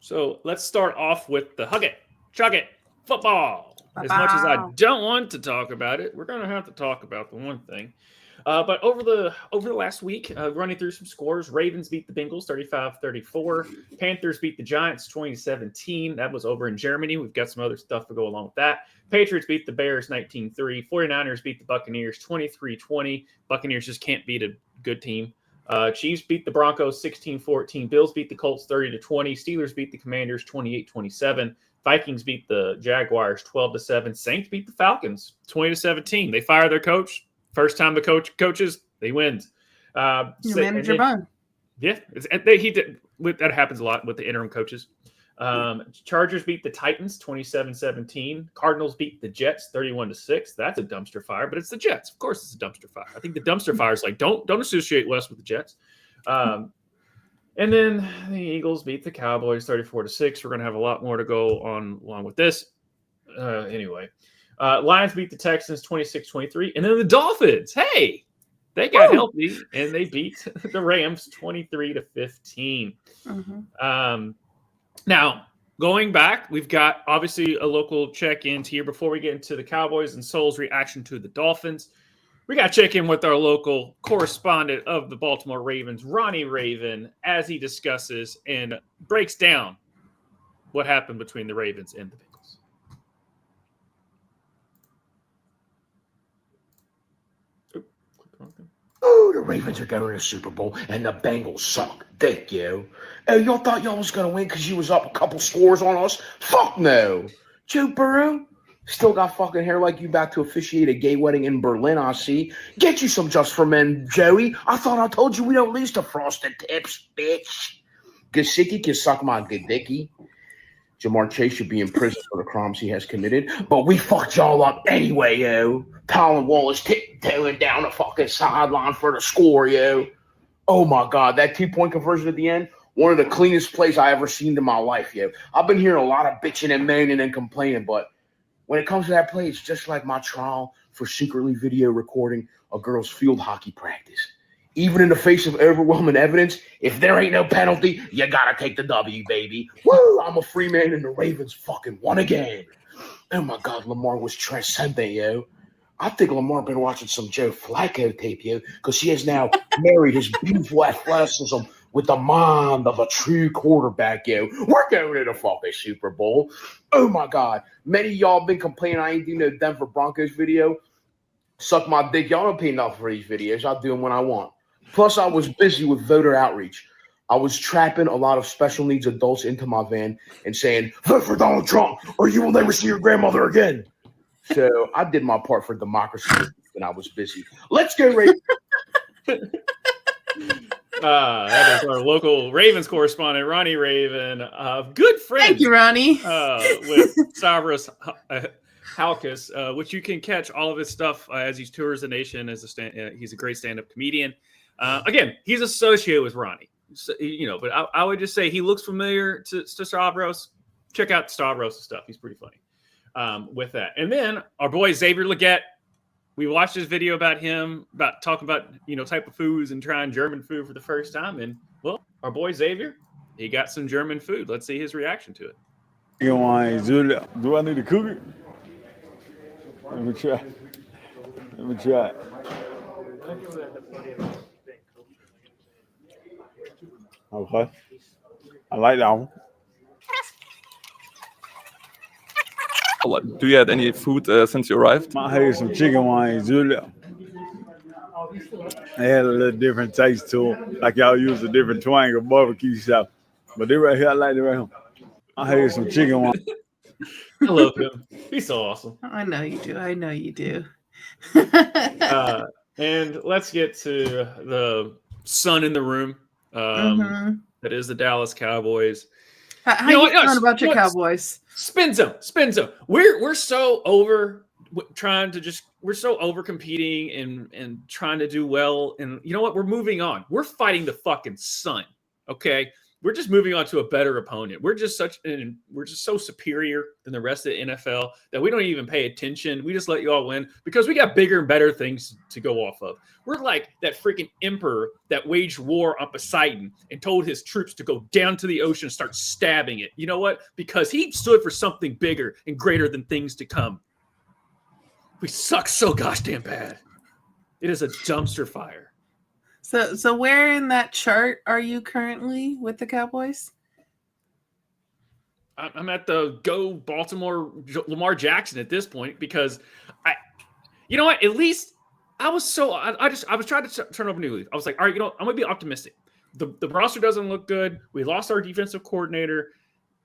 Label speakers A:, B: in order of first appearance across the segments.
A: So let's start off with the hug it, chug it, football.
B: Ba-bow.
A: As much as I don't want to talk about it, we're going to have to talk about the one thing. But over the last week, running through some scores, Ravens beat the Bengals 35-34. Panthers beat the Giants 20-17. That was over in Germany. We've got some other stuff to go along with that. Patriots beat the Bears 19-3. 49ers beat the Buccaneers 23-20. Buccaneers just can't beat a good team. Chiefs beat the Broncos 16-14. Bills beat the Colts 30-20. Steelers beat the Commanders 28-27. Vikings beat the Jaguars 12-7. Saints beat the Falcons 20-17. They fire their coach. First time the coaches, they wins.
B: Your manager won.
A: Yeah, he did. That happens a lot with the interim coaches. Chargers beat the Titans 27-17. Cardinals beat the Jets 31-6. That's a dumpster fire, but it's the Jets. Of course, it's a dumpster fire. I think the dumpster fire is like don't associate West with the Jets. And then the Eagles beat the Cowboys 34-6. We're going to have a lot more to go on along with this. Anyway, Lions beat the Texans 26-23. And then the Dolphins, hey, they got healthy and they beat the Rams 23-15. Mm-hmm. Now, going back, we've got obviously a local check-in here before we get into the Cowboys and Soul's reaction to the Dolphins. We got to check in with our local correspondent of the Baltimore Ravens, Ronnie Raven, as he discusses and breaks down what happened between the Ravens and the Bengals.
C: Oh, the Ravens are going to the Super Bowl, and the Bengals suck. Thank you. Oh, y'all thought y'all was going to win because you was up a couple scores on us? Fuck no. Joe Burrow still got fucking hair like you about to officiate a gay wedding in Berlin, I see. Get you some Just for Men, Joey. I thought I told you we don't lose to Frosted Tips, bitch. Gesicki can suck my good dicky. Jamar Chase should be in prison for the crimes he has committed, but we fucked y'all up anyway, yo. Colin Wallace tiptoeing down the fucking sideline for the score, yo. Oh, my God. That 2-point conversion at the end, one of the cleanest plays I ever seen in my life, yo. I've been hearing a lot of bitching and moaning and complaining, but when it comes to that play, it's just like my trial for secretly video recording a girl's field hockey practice. Even in the face of overwhelming evidence, if there ain't no penalty, you gotta take the W, baby. Woo! I'm a free man and the Ravens fucking won again. Oh, my God, Lamar was transcendent, yo. I think Lamar been watching some Joe Flacco tape, yo, because he has now married his beautiful athleticism with the mind of a true quarterback, yo. We're going to the fucking Super Bowl. Oh, my God. Many of y'all been complaining I ain't do no Denver Broncos video. Suck my dick. Y'all don't pay enough for these videos. I'll do them when I want. Plus, I was busy with voter outreach. I was trapping a lot of special needs adults into my van and saying, vote for Donald Trump or you will never see your grandmother again. So I did my part for democracy when I was busy. Let's go, Ravens.
A: That is our local Ravens correspondent, Ronnie Raven, good friend.
B: Thank you, Ronnie.
A: With Stavros Halkus, which you can catch all of his stuff as he tours the nation. He's a great stand-up comedian. Again, he's associated with Ronnie, so, but I would just say he looks familiar to Stavros. Check out Stavros' stuff. He's pretty funny with that. And then our boy Xavier Leggett. We watched his video about him, about talking about, type of foods and trying German food for the first time. And, well, our boy Xavier, he got some German food. Let's see his reaction to it.
D: Do I need to cook it? Let me try. Okay. I like that one.
E: Do you had any food since you arrived?
D: I had some chicken wings, Julia. They had a little different taste to them, like y'all use a different twang of barbecue sauce. But they right here, I like it right here. I had some chicken wings.
A: I love him. He's so awesome.
B: I know you do.
A: And let's get to the sun in the room. That is the Dallas Cowboys.
B: How you feeling about your Cowboys?
A: Spin zone. We're so over we're so over competing and trying to do well. And you know what? We're moving on. We're fighting the fucking sun. Okay. we're just moving on to a better opponent. We're just so superior than the rest of the NFL that we don't even pay attention. We just let you all win because we got bigger and better things to go off of. We're like that freaking emperor that waged war on Poseidon and told his troops to go down to the ocean and start stabbing it. You know what? Because he stood for something bigger and greater than things to come. We suck so gosh damn bad. It is a dumpster fire.
B: So where in that chart are you currently with the Cowboys?
A: I'm at the go Baltimore Lamar Jackson at this point because you know what? At least I was trying to turn over a new leaf. I was like, all right, I'm gonna be optimistic. The roster doesn't look good. We lost our defensive coordinator.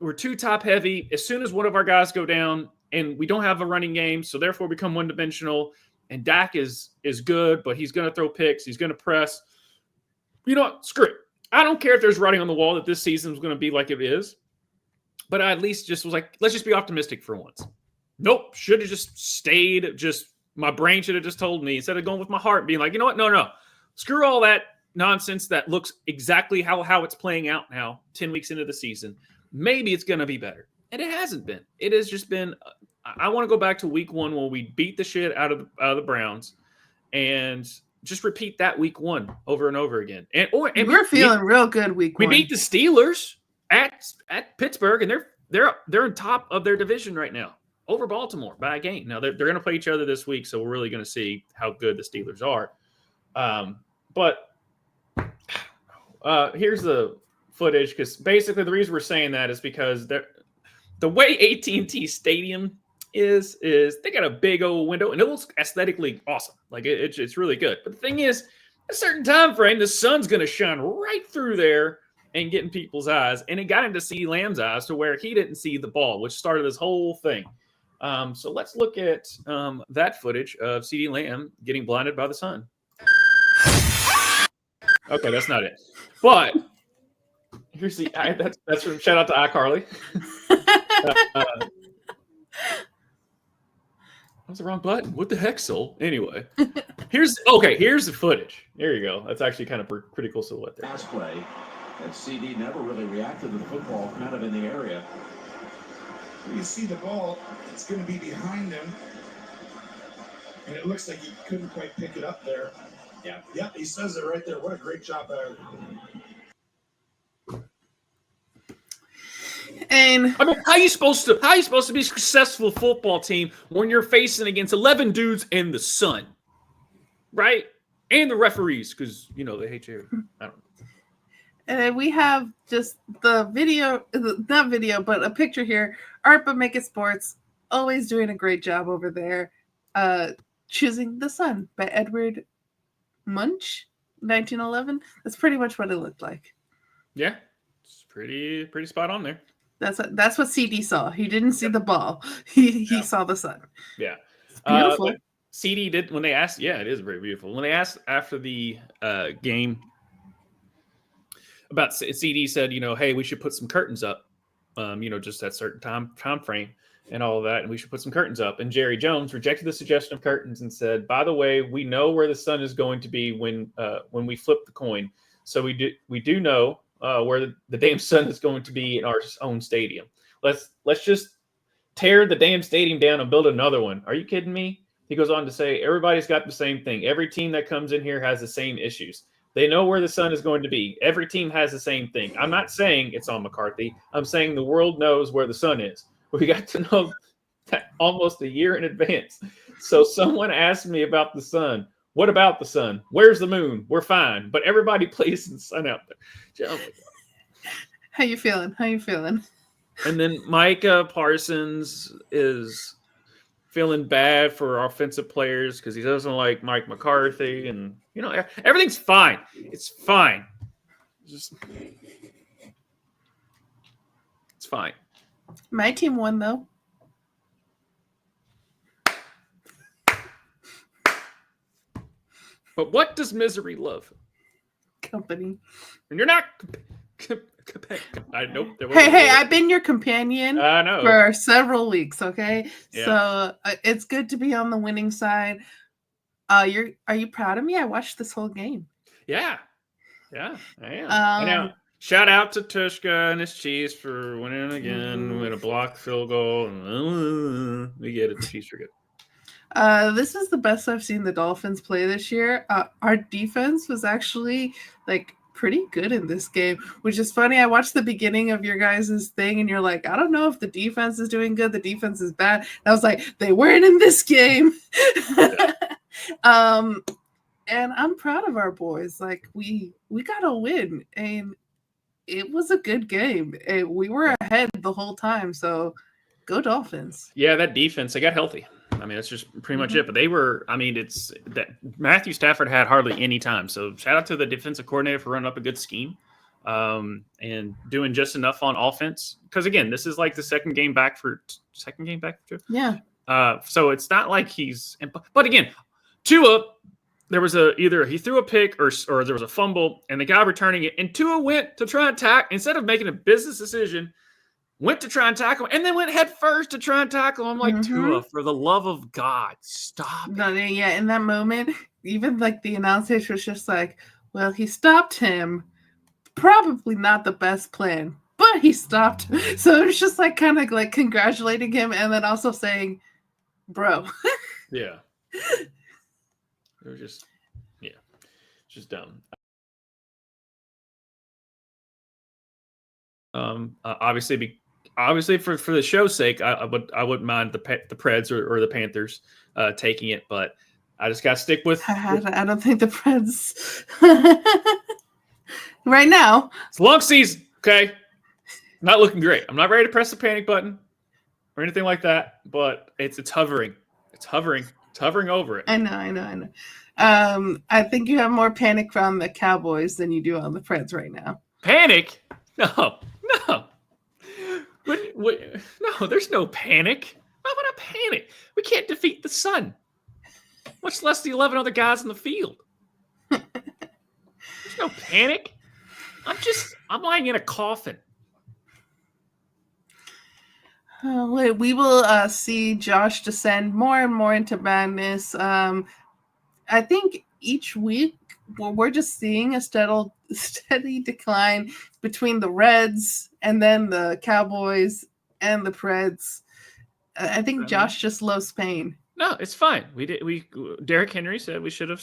A: We're too top heavy. As soon as one of our guys go down, and we don't have a running game, so therefore become one dimensional. And Dak is good, but he's going to throw picks. He's going to press. You know what? Screw it. I don't care if there's writing on the wall that this season is going to be like it is. But I at least just was like, let's just be optimistic for once. Nope. Should have just stayed. My brain should have just told me instead of going with my heart, being like, you know what? No. Screw all that nonsense that looks exactly how it's playing out now, 10 weeks into the season. Maybe it's going to be better. And it hasn't been. It has just been. I want to go back to week 1 when we beat the shit out of the Browns, and just repeat that week 1 over and over again. And
B: we're feeling real good week 1.
A: We beat the Steelers at Pittsburgh, and they're on top of their division right now over Baltimore by a game. Now they're going to play each other this week, so we're really going to see how good the Steelers are. But here's the footage, because basically the reason we're saying that is because the way AT&T Stadium is they got a big old window, and it looks aesthetically awesome. Like it's really good. But the thing is, a certain time frame, the sun's going to shine right through there and get in people's eyes. And it got into CeeDee Lamb's eyes to where he didn't see the ball, which started this whole thing. So let's look at that footage of CeeDee Lamb getting blinded by the sun. Okay, that's not it. But here's that's from shout out to iCarly. That's the wrong button. What the heck, Soul? Anyway, here's the footage. There you go. That's actually kind of pretty cool silhouette there.
F: Last play, and CeeDee never really reacted to the football, kind of in the area.
G: You see the ball, it's going to be behind him, and it looks like he couldn't quite pick it up there. Yeah, he says it right there. What a great job there.
B: And
A: I mean, how are you supposed to be a successful football team when you're facing against 11 dudes in the sun, right? And the referees, because they hate you. I don't know.
B: And we have just the video, not video, but a picture here. Art but Make It Sports, always doing a great job over there. Choosing the Sun by Edward Munch, 1911. That's pretty much what it looked like.
A: Yeah, it's pretty spot on there.
B: That's what CeeDee saw. He didn't see the ball. He saw the sun.
A: Yeah,
B: it's beautiful.
A: CeeDee did when they asked. Yeah, it is very beautiful. When they asked after the game about CeeDee said, hey, we should put some curtains up. Just at certain time frame and all of that, and we should put some curtains up. And Jerry Jones rejected the suggestion of curtains and said, by the way, we know where the sun is going to be when we flip the coin. So we do know where the damn sun is going to be in our own stadium. Let's just tear the damn stadium down and build another one. Are you kidding me? He goes on to say, everybody's got the same thing. Every team that comes in here has the same issues. They know where the sun is going to be. Every team has the same thing. I'm not saying it's on McCarthy. I'm saying the world knows where the sun is. We got to know that almost a year in advance. So someone asked me about the sun. What about the sun? Where's the moon? We're fine. But everybody plays in the sun out there. Oh my God.
B: How you feeling?
A: And then Micah Parsons is feeling bad for our offensive players because he doesn't like Mike McCarthy. And, everything's fine. It's fine. It's fine.
B: My team won, though.
A: But what does misery love?
B: Company.
A: And you're not. Nope.
B: Hey! I've been your companion for several weeks. Okay,
A: yeah.
B: So it's good to be on the winning side. Are you proud of me? I watched this whole game.
A: Yeah, I am. Shout out to Tushka and his Chiefs for winning again with a blocked field goal. We get it. The Chiefs are good.
B: This is the best I've seen the Dolphins play this year. Our defense was actually like pretty good in this game, which is funny. I watched the beginning of your guys' thing and you're like, I don't know if the defense is doing good. The defense is bad. And I was like, they weren't in this game. And I'm proud of our boys. Like we got a win and it was a good game. We were ahead the whole time. So go Dolphins.
A: Yeah, that defense, they got healthy. I mean, that's just pretty much it. But they were, I mean, it's that Matthew Stafford had hardly any time. So shout out to the defensive coordinator for running up a good scheme and doing just enough on offense. Because again, this is like the second game back for Joe.
B: Yeah.
A: So it's not like he's, but again, Tua, there was either he threw a pick or there was a fumble and the guy returning it, and Tua went to try and tackle instead of making a business decision. Went to try and tackle him, and then went head first to try and tackle him. I'm like, Tua, for the love of God, stop.
B: No, yeah, in that moment, even like the announcer was just like, well, he stopped him. Probably not the best plan, but he stopped. So it was just like kind of like congratulating him and then also saying, bro.
A: Yeah. It was just, just dumb. Obviously, for the show's sake, I wouldn't mind the Preds or the Panthers taking it, but I just got to stick with.
B: I don't think the Preds right now.
A: It's a long season, okay? Not looking great. I'm not ready to press the panic button or anything like that, but it's hovering. It's hovering. It's hovering over it.
B: I know. I think you have more panic on the Cowboys than you do on the Preds right now.
A: Panic? No. No, there's no panic. Why would I panic? We can't defeat the sun, much less the 11 other guys in the field. There's no panic. I'm lying in a coffin.
B: We will see Josh descend more and more into madness. I think each week we're just seeing a steady decline between the Reds and then the Cowboys and the Preds. I think Josh just loves pain.
A: No, it's fine. Derrick Henry said we should have.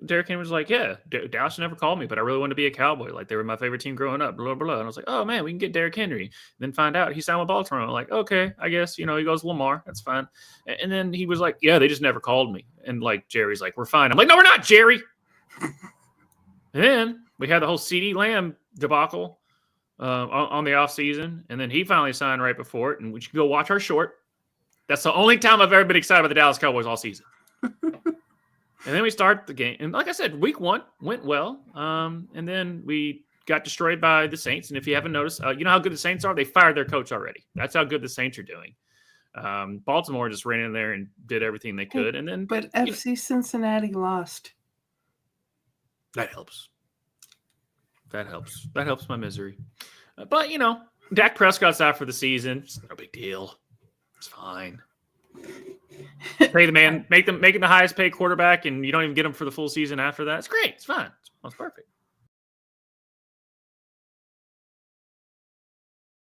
A: Derrick Henry was like, yeah, Dallas never called me, but I really wanted to be a Cowboy. Like they were my favorite team growing up. Blah blah blah. And I was like, oh man, we can get Derrick Henry. And then find out he signed with Baltimore. I'm like, okay, I guess he goes Lamar. That's fine. And then he was like, yeah, they just never called me. And like Jerry's like, we're fine. I'm like, no, we're not, Jerry. And then we had the whole CeeDee Lamb debacle on the offseason. And then he finally signed right before it. And we should go watch our short. That's the only time I've ever been excited about the Dallas Cowboys all season. And then we start the game. And like I said, week 1 went well. And then we got destroyed by the Saints. And if you haven't noticed, you know how good the Saints are? They fired their coach already. That's how good the Saints are doing. Baltimore just ran in there and did everything they could. And then,
B: but FC Cincinnati lost.
A: That helps. That helps my misery. But, Dak Prescott's out for the season. It's no big deal. It's fine. Pay the man, make him the highest paid quarterback, and you don't even get him for the full season after that. It's great. It's fine. It's perfect.